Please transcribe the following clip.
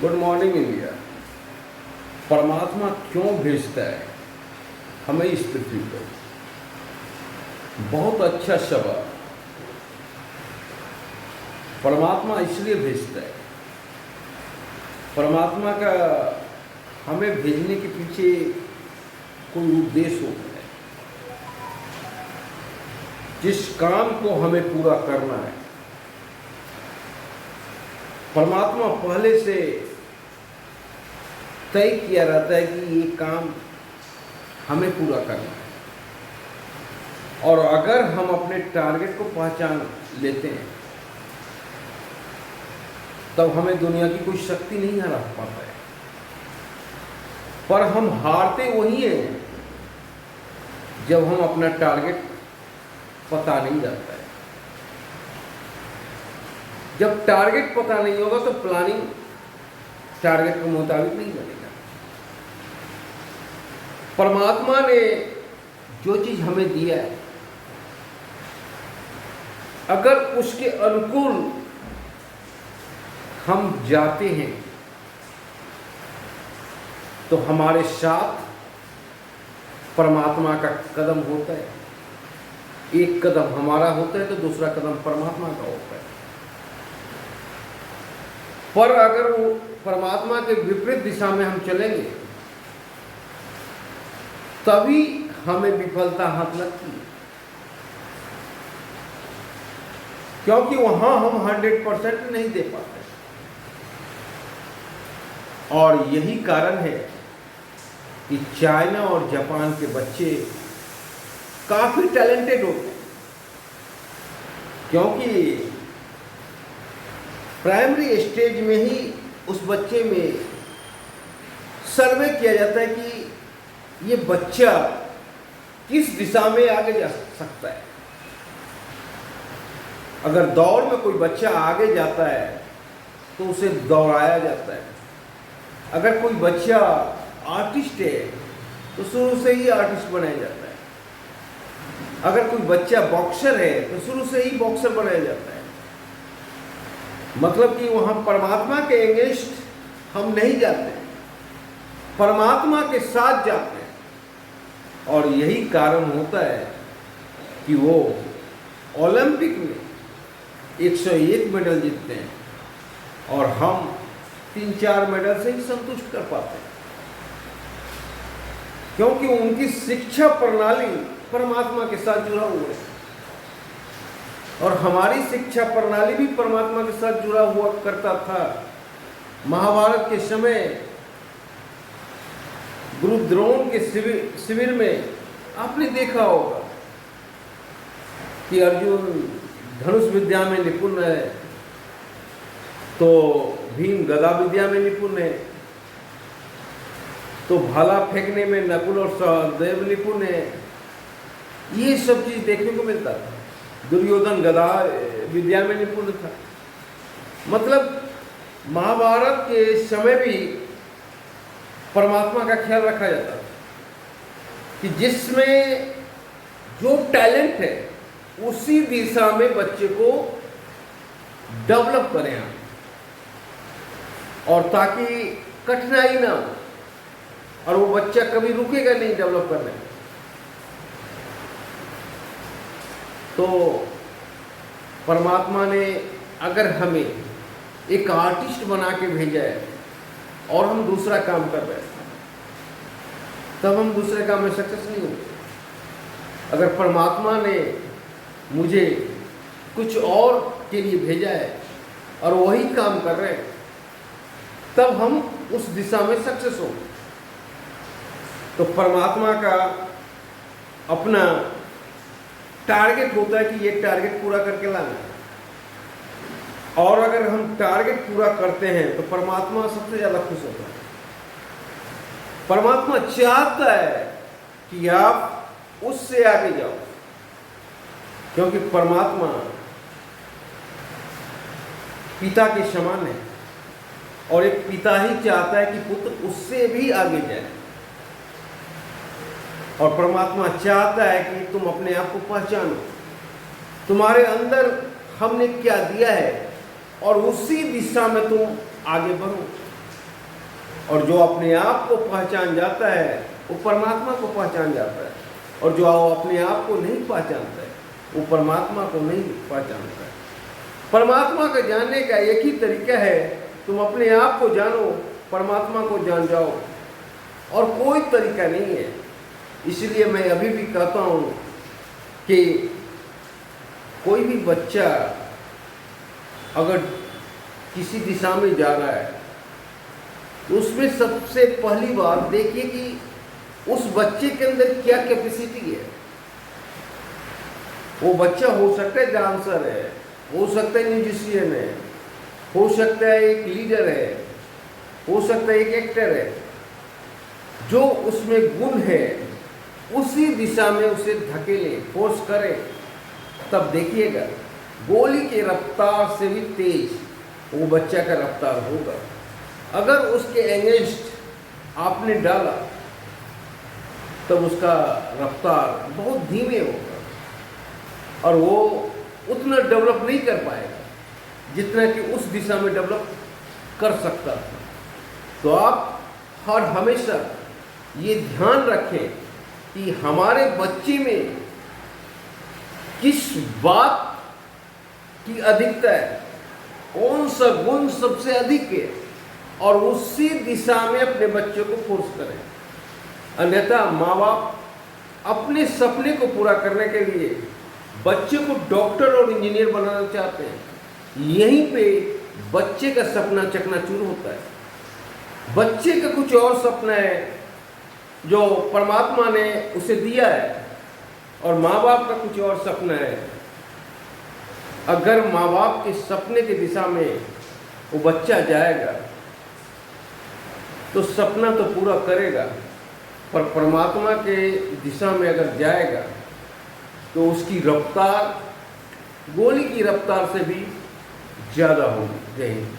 Good morning India. परमात्मा क्यों भेजता है हमें इस पृथ्वी पर? बहुत अच्छा सवाल। परमात्मा इसलिए भेजता है, परमात्मा का हमें भेजने के पीछे कोई उद्देश्य होता है। जिस काम को हमें पूरा करना है, परमात्मा पहले से तय किया रहता है कि ये काम हमें पूरा करना है। और अगर हम अपने टारगेट को पहचान लेते हैं, तब हमें दुनिया की कोई शक्ति नहीं हरा पाता है। पर हम हारते वही हैं जब हम अपना टारगेट पता नहीं रहता है। जब टारगेट पता नहीं होगा तो प्लानिंग टारगेट के मुताबिक नहीं बनेगा। परमात्मा ने जो चीज हमें दिया है, अगर उसके अनुकूल हम जाते हैं तो हमारे साथ परमात्मा का कदम होता है। एक कदम हमारा होता है तो दूसरा कदम परमात्मा का होता है। पर अगर वो परमात्मा के विपरीत दिशा में हम चलेंगे, तभी हमें विफलता हाथ लगती है, क्योंकि वहां हम 100% नहीं दे पाते। और यही कारण है कि चाइना और जापान के बच्चे काफी टैलेंटेड होते हैं, क्योंकि प्राइमरी स्टेज में ही उस बच्चे में सर्वे किया जाता है कि ये बच्चा किस दिशा में आगे जा सकता है। अगर दौड़ में कोई बच्चा आगे जाता है तो उसे दौड़ाया जाता है। अगर कोई बच्चा आर्टिस्ट है तो शुरू से ही आर्टिस्ट बनाया जाता है। अगर कोई बच्चा बॉक्सर है तो शुरू से ही बॉक्सर बनाया जाता है। मतलब कि वहां परमात्मा के अगेंस्ट हम नहीं जाते, परमात्मा के साथ जाते हैं। और यही कारण होता है कि वो ओलंपिक में 101 मेडल जीतते हैं और हम 3-4 मेडल से ही संतुष्ट कर पाते हैं, क्योंकि उनकी शिक्षा प्रणाली परमात्मा के साथ जुड़ा हुआ है। और हमारी शिक्षा प्रणाली भी परमात्मा के साथ जुड़ा हुआ करता था। महाभारत के समय गुरु द्रोण के शिविर में आपने देखा होगा कि अर्जुन धनुष विद्या में निपुण है, तो भीम गदा विद्या में निपुण है, तो भाला फेंकने में नकुल और सहदेव निपुण है। ये सब चीज देखने को मिलता था। दुर्योधन गदा विद्या में निपुण था। मतलब महाभारत के समय भी परमात्मा का ख्याल रखा जाता था कि जिसमें जो टैलेंट है उसी दिशा में बच्चे को डेवलप करें हम, और ताकि कठिनाई ना हो और वो बच्चा कभी रुकेगा नहीं डेवलप करने में। तो परमात्मा ने अगर हमें एक आर्टिस्ट बना के भेजा है और हम दूसरा काम कर रहे हैं, तब हम दूसरे काम में सक्सेस नहीं होंगे। अगर परमात्मा ने मुझे कुछ और के लिए भेजा है और वही काम कर रहे हैं, तब हम उस दिशा में सक्सेस होंगे। तो परमात्मा का अपना टारगेट होता है कि ये टारगेट पूरा करके लाना है। और अगर हम टारगेट पूरा करते हैं तो परमात्मा सबसे ज्यादा खुश होता है। परमात्मा चाहता है कि आप उससे आगे जाओ, क्योंकि परमात्मा पिता के समान है और एक पिता ही चाहता है कि पुत्र उससे भी आगे जाए। और परमात्मा चाहता है कि तुम अपने आप को पहचानो, तुम्हारे अंदर हमने क्या दिया है और उसी दिशा में तुम आगे बढ़ो। और जो अपने आप को पहचान जाता है वो परमात्मा को पहचान जाता है, और जो अपने आप को नहीं पहचानता है वो परमात्मा को नहीं पहचानता है। परमात्मा को जानने का एक ही तरीका है, तुम अपने आप को जानो, परमात्मा को जान जाओ, और कोई तरीका नहीं है। इसलिए मैं अभी भी कहता हूँ कि कोई भी बच्चा अगर किसी दिशा में जा रहा है तो उसमें सबसे पहली बात देखिए कि उस बच्चे के अंदर क्या कैपेसिटी है। वो बच्चा हो सकता है डांसर है, हो सकता है म्यूजिशियन है, हो सकता है एक लीडर है, हो सकता है एक एक्टर है। जो उसमें गुण है उसी दिशा में उसे धकेले, फोर्स करे, तब देखिएगा गोली की रफ्तार से भी तेज वो बच्चा का रफ्तार होगा। अगर उसके अगेंस्ट आपने डाला तब उसका रफ्तार बहुत धीमे होगा और वो उतना डेवलप नहीं कर पाएगा जितना कि उस दिशा में डेवलप कर सकता था। तो आप हर हमेशा ये ध्यान रखें कि हमारे बच्चे में किस बात की अधिकता है, कौन सा गुण सबसे अधिक है, और उसी दिशा में अपने बच्चों को फोर्स करें। अन्यथा माँ बाप अपने सपने को पूरा करने के लिए बच्चे को डॉक्टर और इंजीनियर बनाना चाहते हैं, यहीं पे बच्चे का सपना चकनाचूर होता है। बच्चे का कुछ और सपना है जो परमात्मा ने उसे दिया है, और माँ बाप का कुछ और सपना है। अगर माँ बाप के सपने की दिशा में वो बच्चा जाएगा तो सपना तो पूरा करेगा, पर परमात्मा के दिशा में अगर जाएगा तो उसकी रफ्तार गोली की रफ्तार से भी ज़्यादा होगी। जय हिंद।